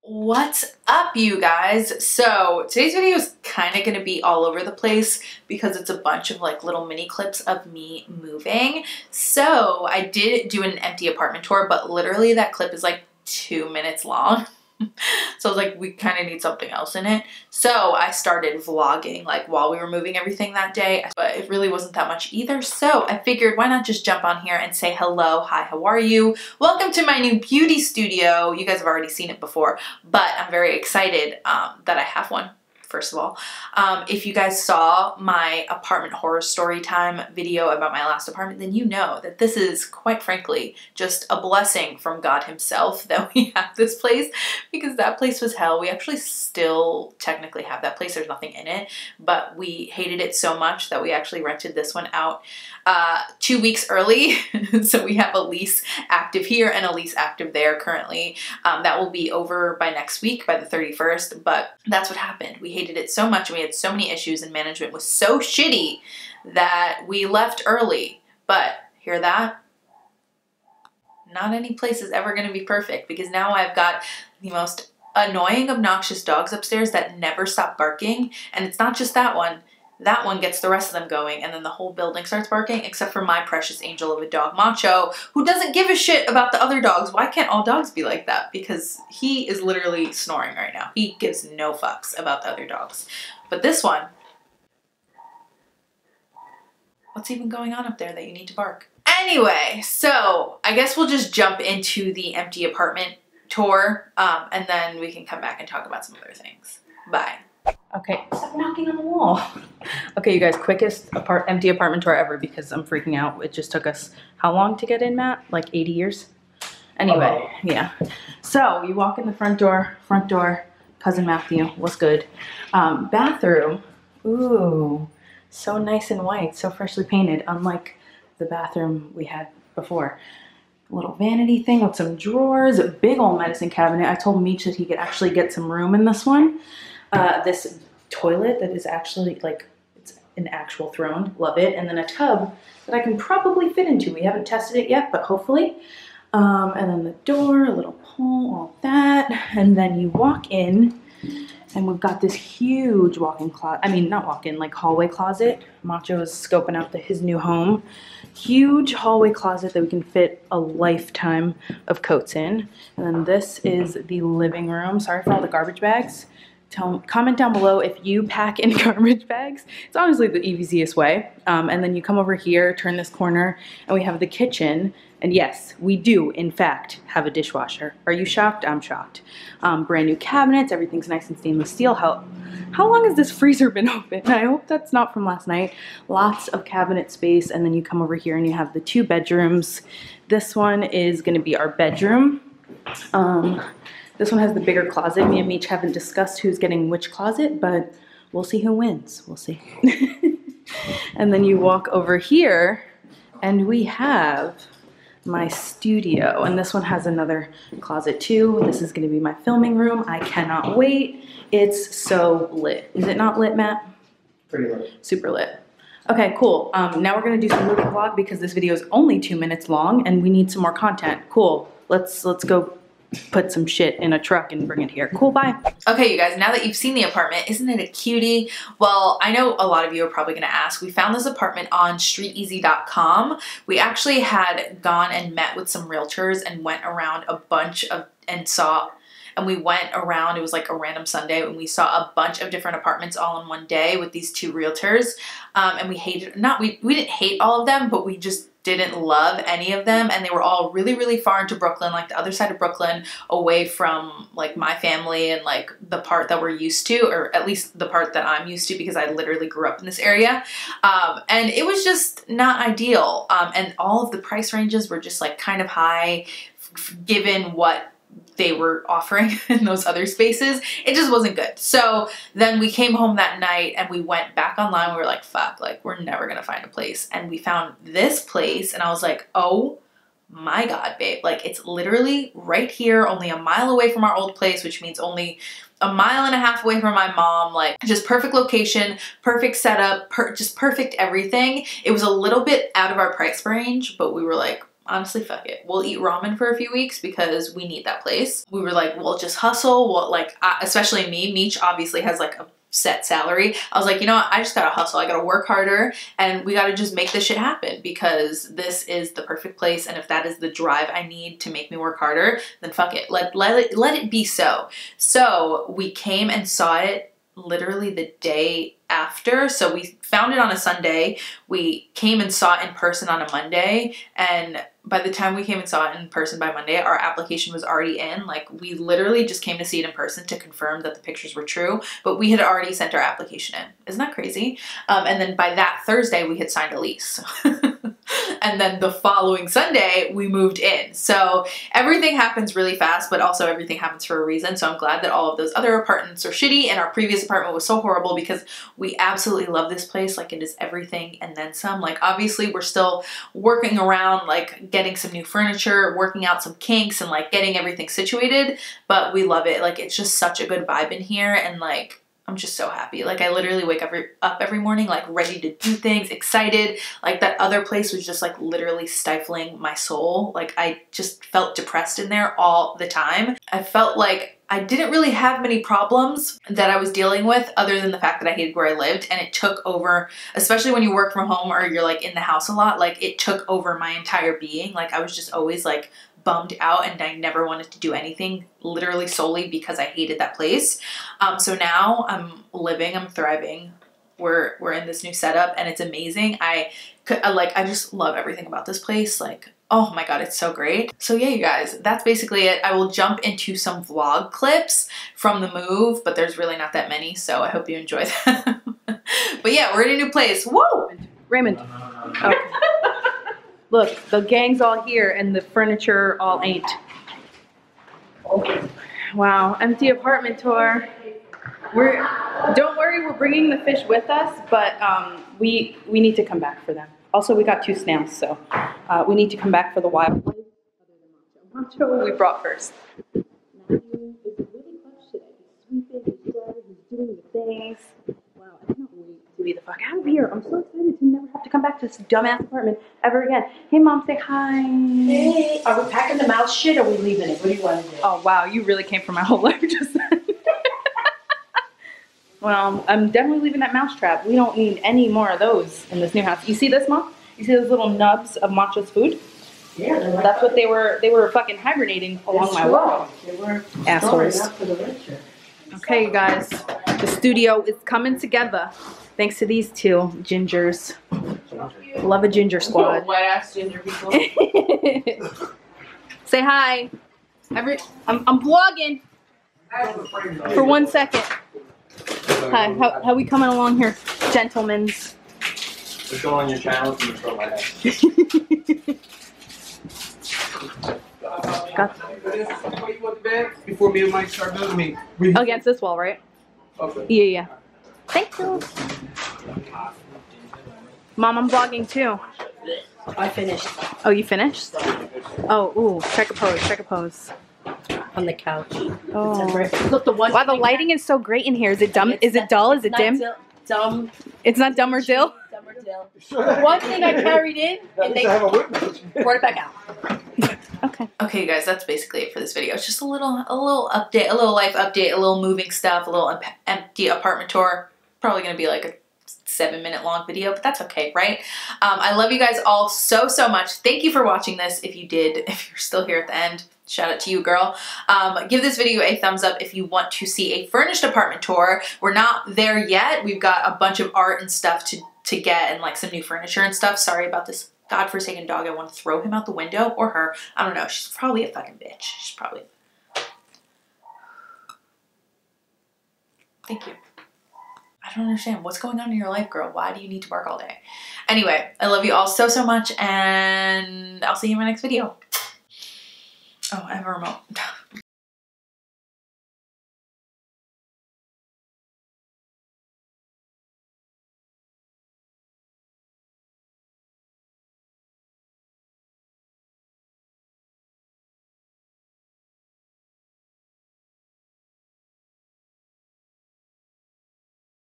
What's up, you guys? So today's video is kind of going to be all over the place because it's a bunch of like little mini clips of me moving. So I did do an empty apartment tour, but literally that clip is like 2 minutes long. So I was like, we kind of need something else in it. So I started vlogging like while we were moving everything that day, but it really wasn't that much either. So I figured, why not just jump on here and say hello, hi, how are you? Welcome to my new beauty studio. You guys have already seen it before, but I'm very excited that I have one. First of all, if you guys saw my apartment horror story time video about my last apartment, then you know that this is, quite frankly, just a blessing from God himself that we have this place, because that place was hell. We actually still technically have that place. There's nothing in it, but we hated it so much that we actually rented this one out 2 weeks early. So we have a lease active here and a lease active there currently. That will be over by next week, by the 31st, but that's what happened. We hated it so much and we had so many issues and management was so shitty that we left early. But hear that? Not any place is ever going to be perfect, because now I've got the most annoying, obnoxious dogs upstairs that never stop barking. And it's not just that one. That one gets the rest of them going, and then the whole building starts barking, except for my precious angel of a dog, Macho, who doesn't give a shit about the other dogs. Why can't all dogs be like that? Because he is literally snoring right now. He gives no fucks about the other dogs. But this one, what's even going on up there that you need to bark? Anyway, so I guess we'll just jump into the empty apartment tour, and then we can come back and talk about some other things. Bye. Okay, stop knocking on the wall. Okay, you guys, quickest empty apartment tour ever, because I'm freaking out. It just took us how long to get in, Matt? Like 80 years? Anyway, yeah. So you walk in the front door, cousin Matthew, what's good? Bathroom, ooh, so nice and white, so freshly painted, unlike the bathroom we had before. A little vanity thing with some drawers, a big old medicine cabinet. I told Meech that he could actually get some room in this one. This toilet that is actually like, it's an actual throne, love it, and then a tub that I can probably fit into. We haven't tested it yet, but hopefully. And then the door, a little pole, all that, and then you walk in, and we've got this huge walk-in closet. I mean, not walk-in, like hallway closet. Macho is scoping out his new home. Huge hallway closet that we can fit a lifetime of coats in. And then this is the living room. Sorry for all the garbage bags. Comment down below if you pack in garbage bags. It's honestly the easiest way. And then you come over here, turn this corner, and we have the kitchen. And yes, we do, in fact, have a dishwasher. Are you shocked? I'm shocked. Brand new cabinets, everything's nice and stainless steel. How long has this freezer been open? I hope that's not from last night. Lots of cabinet space, and then you come over here and you have the 2 bedrooms. This one is gonna be our bedroom. This one has the bigger closet. Me and Meech haven't discussed who's getting which closet, but we'll see who wins. We'll see. And then you walk over here, and we have my studio. And this one has another closet too. This is gonna be my filming room. I cannot wait. It's so lit. Is it not lit, Matt? Pretty lit. Super lit. Okay, cool. Now we're gonna do some movie vlog because this video is only 2 minutes long and we need some more content. Cool. Let's go put some shit in a truck and bring it here. Cool, bye. Okay, you guys, now that you've seen the apartment, isn't it a cutie? Well, I know a lot of you are probably gonna ask. We found this apartment on streeteasy.com. We actually had gone and met with some realtors and went around a bunch of, and we went around, it was like a random Sunday, and we saw a bunch of different apartments all in one day with these 2 realtors. And we didn't hate all of them, but we just didn't love any of them, and they were all really, really far into Brooklyn, like the other side of Brooklyn, away from like my family and like the part that we're used to, or at least the part that I'm used to, because I literally grew up in this area. And it was just not ideal. And all of the price ranges were just like kind of high given what they were offering in those other spaces. It just wasn't good. So then we came home that night and we went back online. We were like, fuck, like we're never gonna find a place. And we found this place and I was like, oh my God, babe. Like it's literally right here, only a mile away from our old place, which means only a mile and a half away from my mom. Like just perfect location, perfect setup, just perfect everything. It was a little bit out of our price range, but we were like, honestly, fuck it. We'll eat ramen for a few weeks because we need that place. We were like, we'll just hustle. Well, like, especially me, Meech obviously has like a set salary. I was like, you know what? I just gotta hustle. I gotta work harder and we gotta just make this shit happen because this is the perfect place. And if that is the drive I need to make me work harder, then fuck it. Let it be so. So we came and saw it literally the day after. So we found it on a Sunday. We came and saw it in person on a Monday. And by the time we came and saw it in person by Monday, our application was already in. Like, we literally just came to see it in person to confirm that the pictures were true, but we had already sent our application in. Isn't that crazy? And then by that Thursday, we had signed a lease. And then the following Sunday, we moved in. So everything happens really fast, but also everything happens for a reason. So I'm glad that all of those other apartments are shitty and our previous apartment was so horrible because we absolutely love this place. Like, it is everything and then some. Like, obviously we're still working around, like getting some new furniture, working out some kinks and like getting everything situated, but we love it. Like, it's just such a good vibe in here and like, I'm just so happy. Like, I literally wake up every morning, like ready to do things, excited. Like, that other place was just like literally stifling my soul. Like, I just felt depressed in there all the time. I felt like I didn't really have many problems that I was dealing with other than the fact that I hated where I lived, and it took over, especially when you work from home or you're like in the house a lot, like it took over my entire being. Like, I was just always like bummed out and I never wanted to do anything literally solely because I hated that place. So now I'm living, I'm thriving. We're in this new setup and it's amazing. I just love everything about this place. Like, oh my God, it's so great. So yeah, you guys, that's basically it. I will jump into some vlog clips from the move, but there's really not that many, so I hope you enjoy them. But yeah, we're in a new place. Woo! Raymond. Okay. Look, the gang's all here and the furniture all ain't. Wow, empty apartment tour. Don't worry, we're bringing the fish with us, but we need to come back for them. Also, we got 2 snails, so we need to come back for the wild life. Macho we brought first. Matthew is really clutch today. He's sweeping, he's driving, he's doing the things. Wow, I cannot wait to be the fuck out of here. I'm so excited to never have to come back to this dumbass apartment ever again. Hey, Mom, say hi. Hey, are we packing the mouse shit or are we leaving it? What do you want to do? Oh, wow, you really came for my whole life just then. Well, I'm definitely leaving that mouse trap. We don't need any more of those in this new house. You see this, Mom? You see those little nubs of Macho's food? Yeah, like that's what they were fucking hibernating along my wall. They were assholes. up for the winter. Okay, you guys, the studio is coming together thanks to these 2 gingers. Love a ginger squad. White ass ginger people. Say hi. I'm vlogging for 1 second. Hi, how we coming along here, gentlemen? Just go on your channel and throw my head. Before me and Mike start building Against this wall, right? Okay. Yeah. Thank you. Mom, I'm vlogging too. I finished Oh, you finished? Oh, ooh, check a pose. on the couch. Oh. Look, the one. Wow, the lighting is so great in here. Is it dumb? Is it dull? Is it dim? Dumb. It's not dumb or dill? Dumb or dill. The one thing I carried in, and they brought it back out. Okay. Okay, you guys, that's basically it for this video. It's just a little update, a little life update, a little moving stuff, a little empty apartment tour. Probably gonna be like a 7-minute long video, but that's okay, right? I love you guys all so much. Thank you for watching this. If you're still here at the end, shout out to you, girl. Give this video a thumbs up if you want to see a furnished apartment tour. We're not there yet. We've got a bunch of art and stuff to get and like some new furniture and stuff. Sorry about this godforsaken dog. I want to throw him out the window, or her. I don't know. She's probably a fucking bitch. She's probably... Thank you. I don't understand. What's going on in your life, girl? Why do you need to bark all day? Anyway, I love you all so much, and I'll see you in my next video. Oh, I have a remote.